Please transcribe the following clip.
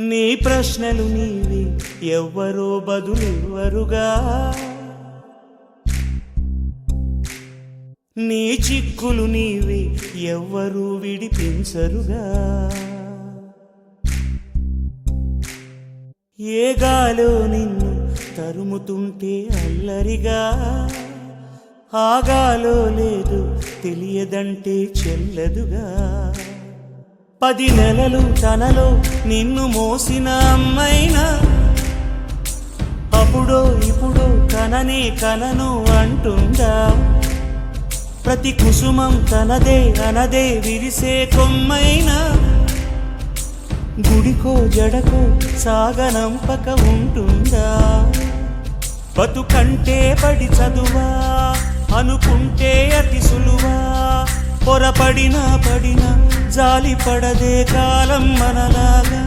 నీ ప్రశ్నలు నీవి ఎవ్వరో బదులెవ్వరుగా, నీ చిక్కులు నీవి ఎవ్వరూ విడిపించరుగా. ఏ గాలో నిన్ను తరుముతుంటే అల్లరిగా, ఆగాలో లేదు తెలియదంటే చెల్లదుగా. 10 నెలలు తనలో నిన్ను మోసిన అమ్మైనా అప్పుడో ఇప్పుడో కననే కనను అంటుందా. ప్రతి కుసుమం తనదే అనదే విరిసే కొమ్మైనా గుడికో జడకో సాగనంపక ఉంటుందా. బతుకంటే పడి చదువా అనుకుంటే అతి సులువా, పొరపడినా పడినా జాలి పడదే కాలం మనలాగా.